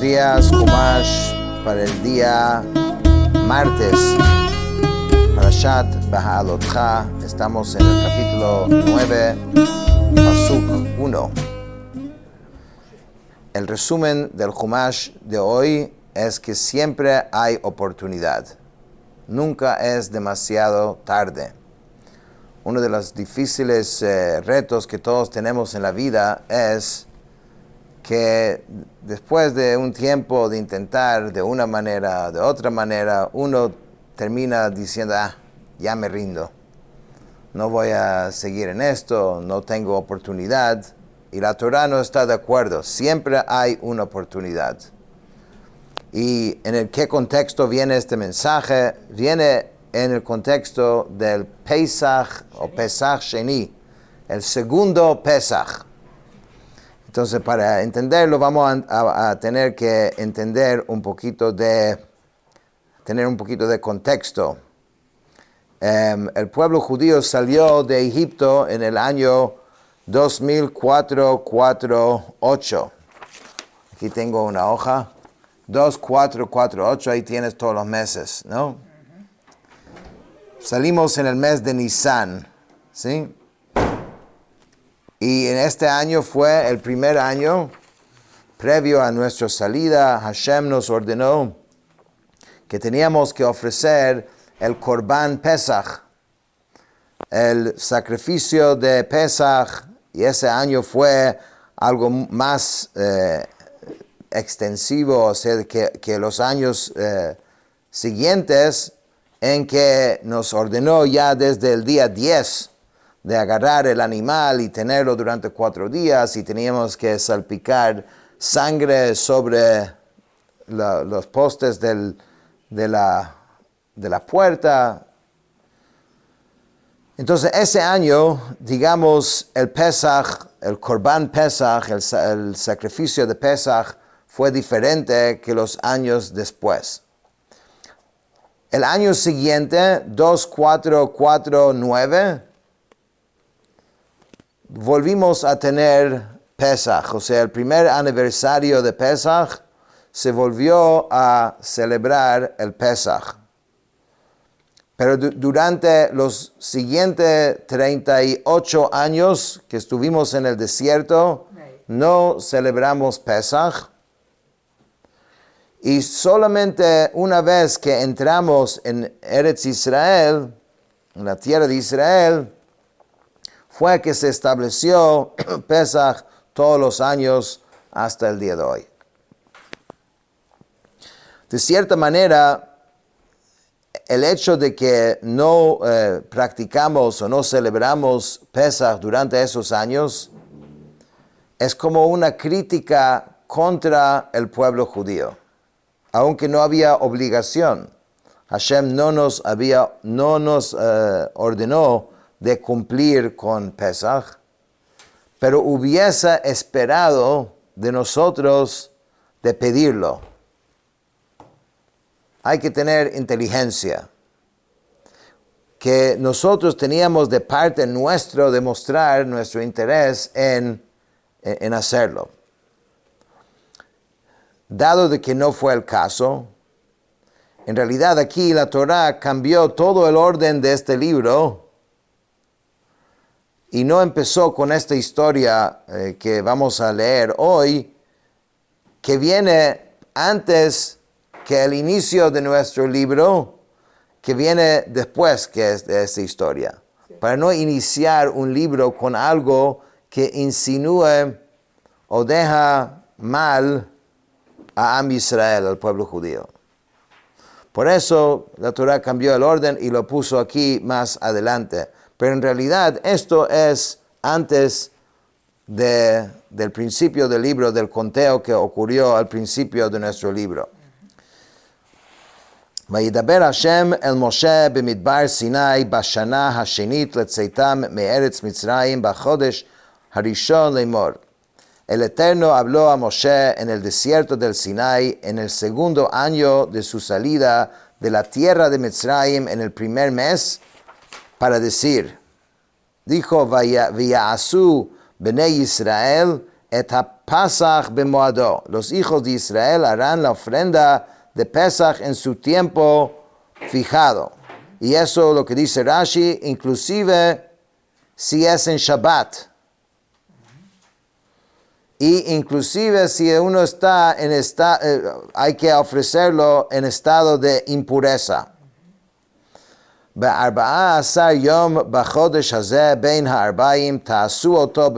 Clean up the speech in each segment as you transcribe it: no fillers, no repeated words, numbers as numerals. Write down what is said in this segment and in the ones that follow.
días, Humash, para el día martes, Parashat Beha'alotcha. Estamos en el capítulo 9, Pasuk 1. El resumen del Humash de hoy es que siempre hay oportunidad. Nunca es demasiado tarde. Uno de los difíciles retos que todos tenemos en la vida es que después de un tiempo de intentar de una manera, de otra manera, uno termina diciendo, ya me rindo, no voy a seguir en esto, no tengo oportunidad. Y la Torah no está de acuerdo, siempre hay una oportunidad. ¿Y en el qué contexto viene este mensaje? Viene en el contexto del Pesach o Pesach Sheni, el segundo Pesach. Entonces, para entenderlo, vamos a tener que entender tener un poquito de contexto. El pueblo judío salió de Egipto en el año 2448. Aquí tengo una hoja. 2448, ahí tienes todos los meses, ¿no? Salimos en el mes de Nisan, ¿sí? Y en este año fue el primer año, previo a nuestra salida. Hashem nos ordenó que teníamos que ofrecer el Korban Pesach, el sacrificio de Pesach, y ese año fue algo más extensivo, o sea, que los años siguientes, en que nos ordenó ya desde el día 10 de agarrar el animal y tenerlo durante 4 días, y teníamos que salpicar sangre sobre los postes de la puerta. Entonces ese año, digamos, el Pesach, el Korban Pesach, el sacrificio de Pesach, fue diferente que los años después. El año siguiente, 2449, volvimos a tener Pesach, o sea, el primer aniversario de Pesach, se volvió a celebrar el Pesach. Pero durante los siguientes 38 años que estuvimos en el desierto, no celebramos Pesach. Y solamente una vez que entramos en Eretz Israel, en la tierra de Israel, fue que se estableció Pesach todos los años hasta el día de hoy. De cierta manera, el hecho de que no practicamos o no celebramos Pesach durante esos años es como una crítica contra el pueblo judío. Aunque no había obligación, Hashem no nos ordenó de cumplir con Pesach, pero hubiese esperado de nosotros de pedirlo. Hay que tener inteligencia, que nosotros teníamos de parte nuestro demostrar nuestro interés en hacerlo. Dado de que no fue el caso, en realidad aquí la Torah cambió todo el orden de este libro y no empezó con esta historia que vamos a leer hoy, que viene antes que el inicio de nuestro libro, que viene después de esta historia. Sí. Para no iniciar un libro con algo que insinúe o deja mal a Am Israel, al pueblo judío. Por eso la Torah cambió el orden y lo puso aquí más adelante. Pero en realidad esto es antes del principio del libro, del conteo que ocurrió al principio de nuestro libro. וידבר השם אל משה במדבר סיני בשנה השנית לצאתם מארץ מצרים בחודש הראשון לאמור. El Eterno habló a Moshe en el desierto del Sinai en el segundo año de su salida de la tierra de Mitzrayim en el primer mes para decir, dijo, Vaya'asu Bnei Israel et ha-pasach bemoado. Los hijos de Israel harán la ofrenda de Pesach en su tiempo fijado. Y eso lo que dice Rashi, inclusive si es en Shabbat. Y inclusive si uno está hay que ofrecerlo en estado de impureza. ב-14 יום בחודש הזה בין הארבעים תעשו אותו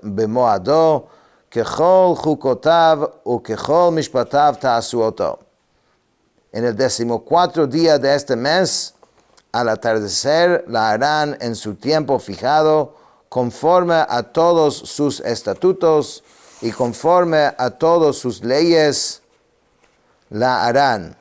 במועדו ככל חוקותיו וככל משפטיו תעשו אותו. En el 14 día de este mes, al atardecer, la harán en su tiempo fijado, conforme a todos sus estatutos y conforme a todas sus leyes, la harán.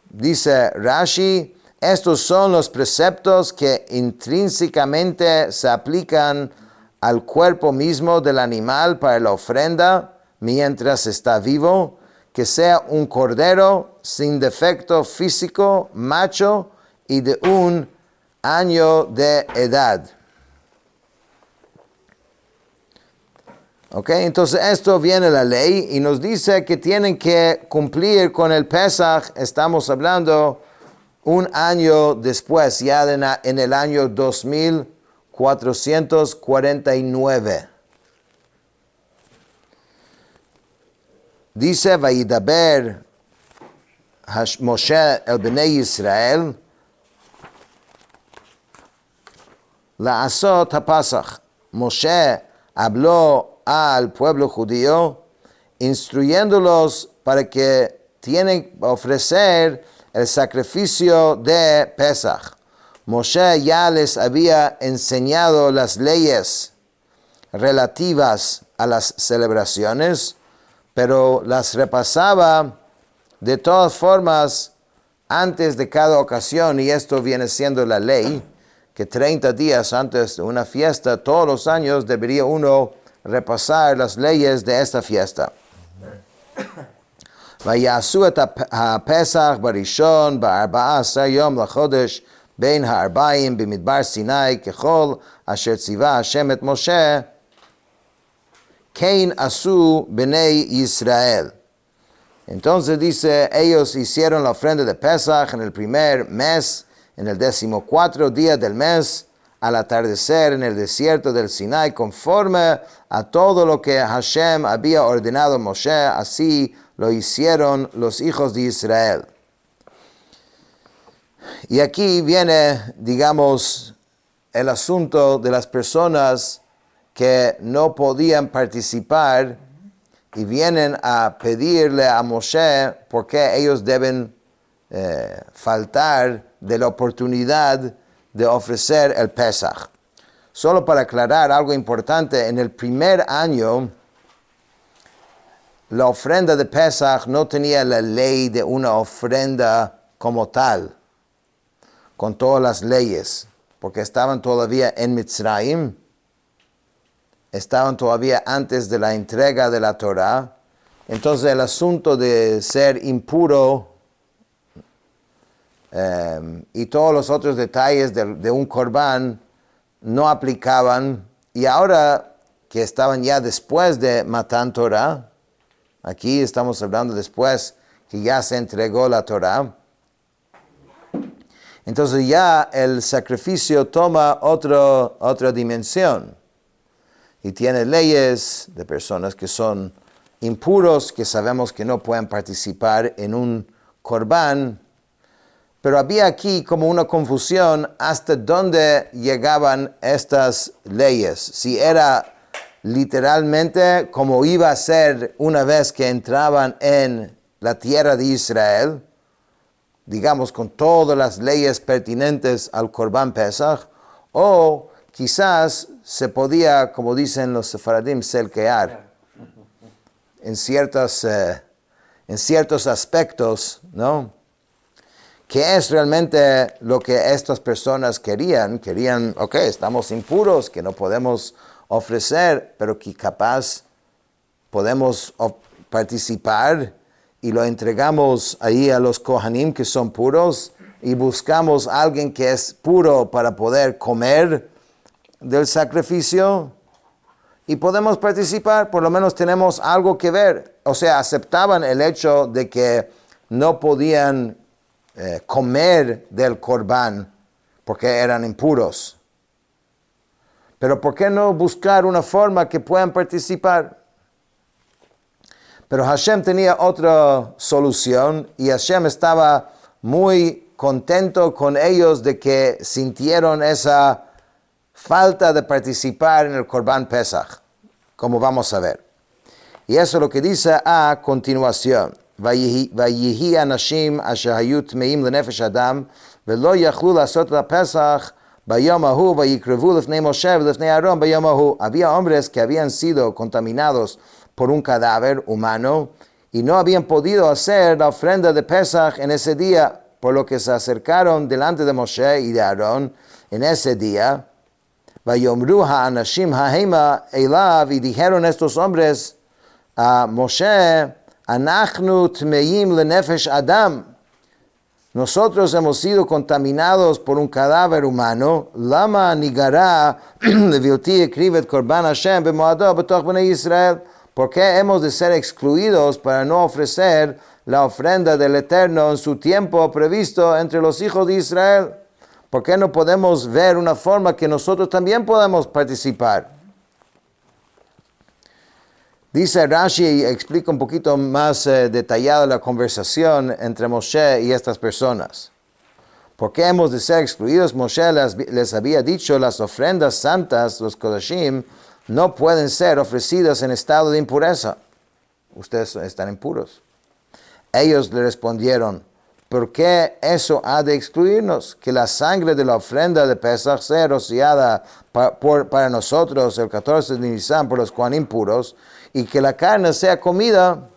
Dice Rashi, estos son los preceptos que intrínsecamente se aplican al cuerpo mismo del animal para la ofrenda mientras está vivo, que sea un cordero sin defecto físico, macho y de 1 año de edad. Entonces esto viene la ley y nos dice que tienen que cumplir con el Pesach, estamos hablando 1 año después, ya en el año 2449. Dice, Vayidaber Moshe el Bnei Israel, la asot ha-pasach. Moshe habló al pueblo judío, instruyéndolos para que tienen que ofrecer el sacrificio de Pesach. Moshe ya les había enseñado las leyes relativas a las celebraciones, pero las repasaba de todas formas antes de cada ocasión, y esto viene siendo la ley, que 30 días antes de una fiesta, todos los años debería uno repasar las leyes de esta fiesta. ויעשו את הפסח בראשון ב-14 יום לחודש בין הארבעים במדבר סיני ככל אשר ציווה השם את משה כן עשו בני ישראל. Entonces dice, ellos hicieron la ofrenda de Pesach en el primer mes, en el 14 día del mes, al atardecer en el desierto del Sinai, conforme a todo lo que Hashem había ordenado a Moshe, así lo hicieron los hijos de Israel. Y aquí viene, digamos, el asunto de las personas que no podían participar y vienen a pedirle a Moshe por qué ellos deben faltar de la oportunidad de ofrecer el Pesach. Solo para aclarar algo importante, en el primer año, la ofrenda de Pesach no tenía la ley de una ofrenda como tal, con todas las leyes, porque estaban todavía en Mitzrayim, estaban todavía antes de la entrega de la Torah. Entonces el asunto de ser impuro y todos los otros detalles de un corbán no aplicaban, y ahora que estaban ya después de Matan Torah, aquí estamos hablando después que ya se entregó la Torah, entonces ya el sacrificio toma otra dimensión y tiene leyes de personas que son impuros, que sabemos que no pueden participar en un corbán. Pero había aquí como una confusión hasta dónde llegaban estas leyes. Si era literalmente como iba a ser una vez que entraban en la tierra de Israel, digamos con todas las leyes pertinentes al Corban Pesach, o quizás se podía, como dicen los sefaradim, selkear en ciertos aspectos, ¿no? ¿Qué es realmente lo que estas personas querían? Querían, estamos impuros, que no podemos ofrecer, pero que capaz podemos participar y lo entregamos ahí a los Kohanim que son puros y buscamos a alguien que es puro para poder comer del sacrificio. y podemos participar, por lo menos tenemos algo que ver. O sea, aceptaban el hecho de que no podían comer del corbán porque eran impuros. Pero ¿por qué no buscar una forma que puedan participar? Pero Hashem tenía otra solución y Hashem estaba muy contento con ellos de que sintieron esa falta de participar en el Corban Pesach, como vamos a ver. Y eso es lo que dice a continuación. Vayihi anashim asher hayu tmeim lenefesh adam velo yachlu lasot lapesach bayom ahu vayikrevu lefnei Moshe velefnei Aarón bayom ahu. Había hombres que habían sido contaminados por un cadáver humano y no habían podido hacer la ofrenda de Pesach en ese día, por lo que se acercaron delante de Moshe y de Aarón en ese día. Vayomru ha'anashim ha'hema elav, y dijeron estos hombres a Moshe, anachnu tmeim lenefesh adam, nosotros hemos sido contaminados por un cadáver humano. Lama nigara levilti ekrivet korban Hashem b'moado b'toch bnei Israel. ¿Por qué hemos de ser excluidos para no ofrecer la ofrenda del Eterno en su tiempo previsto entre los hijos de Israel? ¿Por qué no podemos ver una forma que nosotros también podemos participar? Dice Rashi y explica un poquito más detallada la conversación entre Moshe y estas personas. ¿Por qué hemos de ser excluidos? Moshe les había dicho, las ofrendas santas, los kodashim, no pueden ser ofrecidas en estado de impureza. Ustedes están impuros. Ellos le respondieron, ¿por qué eso ha de excluirnos? Que la sangre de la ofrenda de Pesach sea rociada para nosotros el 14 de Nisan por los Kohanim impuros, y que la carne sea comida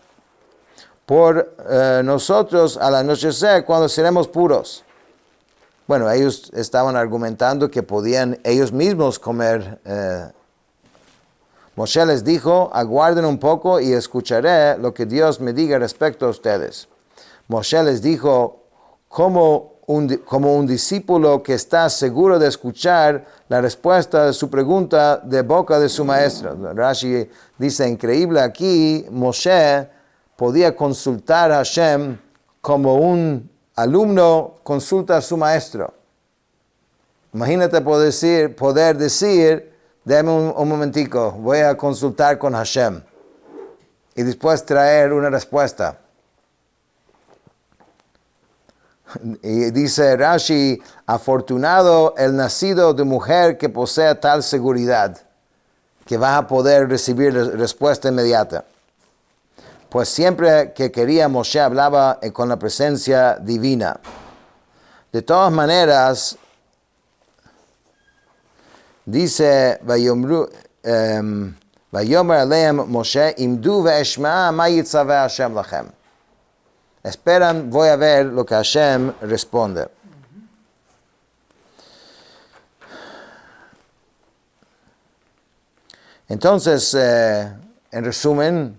por nosotros al anochecer cuando seremos puros. Bueno, ellos estaban argumentando que podían ellos mismos comer. Moshe les dijo, aguarden un poco y escucharé lo que Dios me diga respecto a ustedes. Moshe les dijo, como un discípulo que está seguro de escuchar la respuesta de su pregunta de boca de su maestro. Rashi dice, increíble aquí, Moshe podía consultar a Hashem como un alumno consulta a su maestro. Imagínate poder decir, dame un momentico, voy a consultar con Hashem y después traer una respuesta. Y dice Rashi, afortunado el nacido de mujer que posea tal seguridad, que va a poder recibir respuesta inmediata. Pues siempre que quería Moshe hablaba con la presencia divina. De todas maneras, dice, Vayomer aleim Moshe, imdu ve'eshma ma yitzaveh Hashem lachem. Esperan, voy a ver lo que Hashem responde. Entonces, en resumen,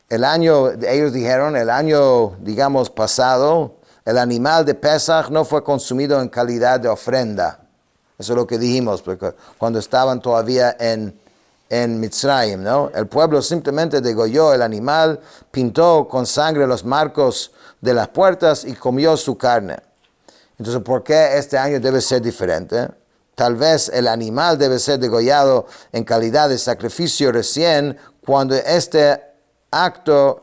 ellos dijeron, el año, digamos, pasado, el animal de Pesach no fue consumido en calidad de ofrenda. Eso es lo que dijimos, porque cuando estaban todavía en Mitzrayim, ¿no? El pueblo simplemente degolló el animal, pintó con sangre los marcos de las puertas y comió su carne. Entonces, ¿por qué este año debe ser diferente? Tal vez el animal debe ser degollado en calidad de sacrificio recién cuando este acto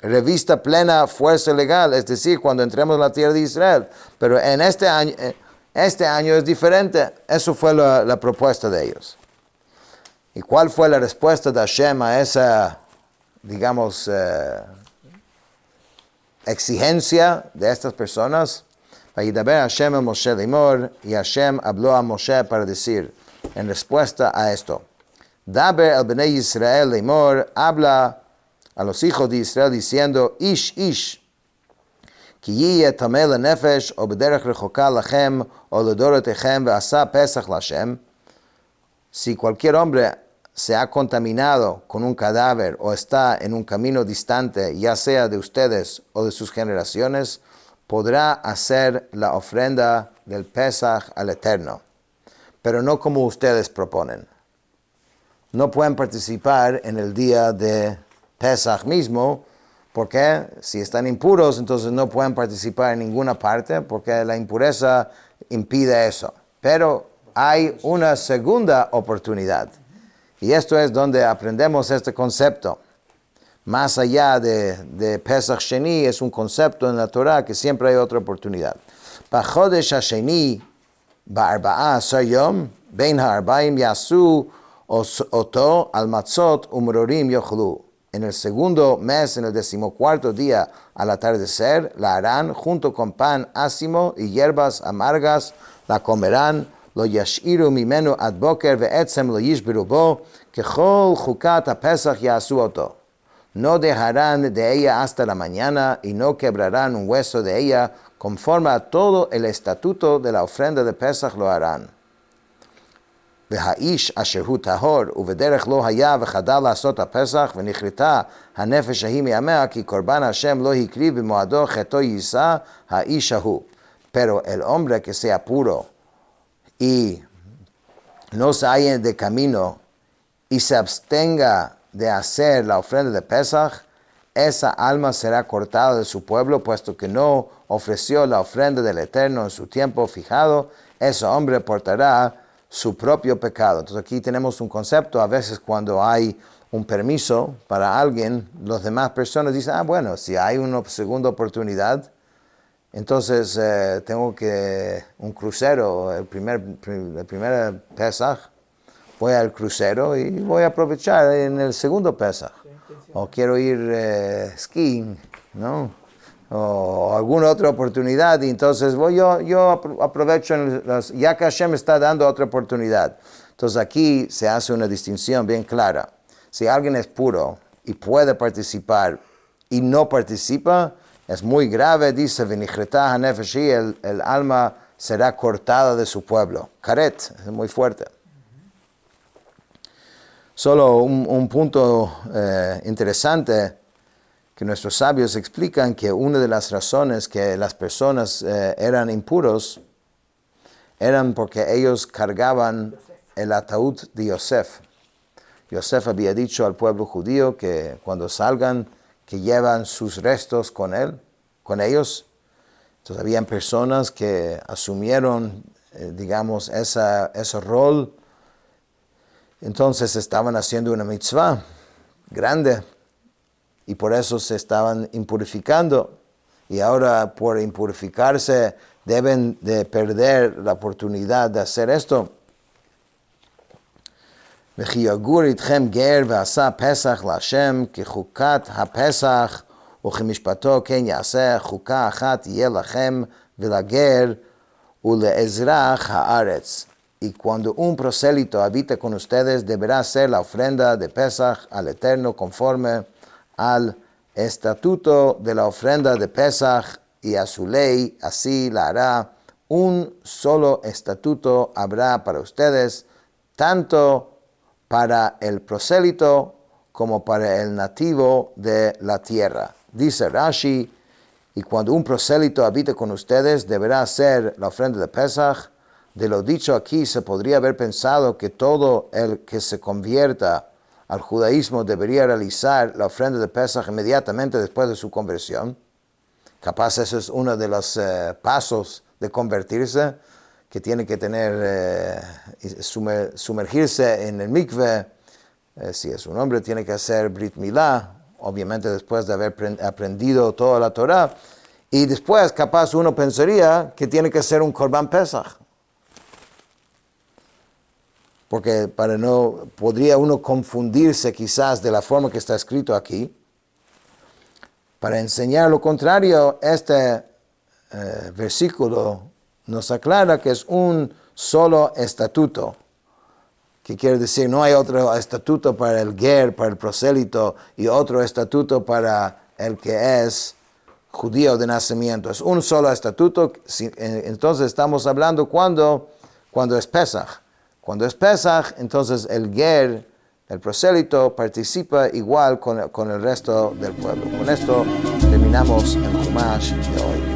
revista plena fuerza legal, es decir, cuando entremos en la tierra de Israel. Pero en este año es diferente. Eso fue la propuesta de ellos. ¿Y cuál fue la respuesta de Hashem a esa, digamos, exigencia de estas personas? Vayidaber Hashem a Moshe limor, y Hashem habló a Moshe para decir, en respuesta a esto, Daber al Bnei Israel limor, habla a los hijos de Israel diciendo, Ish, ki yiyeh tameh lenefesh, o b'derech rechoka lachem, o ledorotechem, ve'asa pesach la'Hashem. Si cualquier hombre se ha contaminado con un cadáver o está en un camino distante, ya sea de ustedes o de sus generaciones, podrá hacer la ofrenda del Pesach al Eterno, pero no como ustedes proponen. no pueden participar en el día de Pesach mismo, porque si están impuros, entonces no pueden participar en ninguna parte, porque la impureza impide eso. Pero hay una segunda oportunidad, y esto es donde aprendemos este concepto. Más allá de Pesach Sheni, es un concepto en la Torah que siempre hay otra oportunidad. B'chodesh hasheni ba'arba'a asar yom, bein ha'arbaim yasu oto al matzot umrorim yochlu. En el segundo mes, en el 14º día, al atardecer, la harán junto con pan ácimo y hierbas amargas, la comerán, lo yashiru mimenu ad boker ve'etzem lo yishbiru bo, kechol chukat ha'pesach yasu oto. No dejarán de ella hasta la mañana y no quebrarán un hueso de ella, conforme a todo el estatuto de la ofrenda de Pesach lo harán. והאיש אשר הוא טהור ובדרך לא היה וחדל לעשות הפסח ונכרתה הנפש ההיא מימיה כי קורבן השם לא הקריב במועדו חטאו יישא האיש ההוא. Pero el hombre que sea puro y no se halle de camino y se abstenga de hacer la ofrenda de Pesach, esa alma será cortada de su pueblo, puesto que no ofreció la ofrenda del Eterno en su tiempo fijado, ese hombre portará su propio pecado. Entonces aquí tenemos un concepto. A veces cuando hay un permiso para alguien, las demás personas dicen, bueno, si hay una segunda oportunidad, entonces tengo que un crucero, el primer Pesach, voy al crucero y voy a aprovechar en el segundo Pesach. O quiero ir skiing, ¿no? O alguna otra oportunidad, y entonces yo aprovecho, ya que Hashem está dando otra oportunidad. Entonces aquí se hace una distinción bien clara. Si alguien es puro y puede participar y no participa, es muy grave, dice, el alma será cortada de su pueblo. Karet, es muy fuerte. Solo un punto interesante, que nuestros sabios explican que una de las razones que las personas eran impuros eran porque ellos cargaban el ataúd de Yosef. Yosef había dicho al pueblo judío que cuando salgan, que llevan sus restos con ellos. Entonces habían personas que asumieron, digamos, ese rol. Entonces estaban haciendo una mitzvah grande, y por eso se estaban impurificando, y ahora por impurificarse deben de perder la oportunidad de hacer esto. וכי יגור איתכם גר ועשה פסח להשם כחוקת הפסח וכמשפטו כן יעשה, חוקה אחת יהיה לכם ולגר ולאזרח הארץ. Y cuando un prosélito habita con ustedes, deberá ser la ofrenda de Pesach al Eterno conforme al estatuto de la ofrenda de Pesach y a su ley, así la hará. Un solo estatuto habrá para ustedes, tanto para el prosélito como para el nativo de la tierra. Dice Rashi, y cuando un prosélito habite con ustedes, deberá hacer la ofrenda de Pesach. De lo dicho aquí, se podría haber pensado que todo el que se convierta al judaísmo debería realizar la ofrenda de Pesach inmediatamente después de su conversión. Capaz eso es uno de los pasos de convertirse, que tiene que tener, sumergirse en el mikveh. Si es un hombre, tiene que hacer Brit Milá, obviamente después de haber aprendido toda la Torah. Y después, capaz uno pensaría que tiene que hacer un Korban Pesach. Porque podría uno confundirse quizás de la forma que está escrito aquí. Para enseñar lo contrario, este versículo nos aclara que es un solo estatuto. Que quiere decir, no hay otro estatuto para el ger, para el prosélito, y otro estatuto para el que es judío de nacimiento. Es un solo estatuto. Entonces estamos hablando cuando es Pesach. Cuando es Pesach, entonces el ger, el prosélito, participa igual con el resto del pueblo. Con esto terminamos el Chumash de hoy.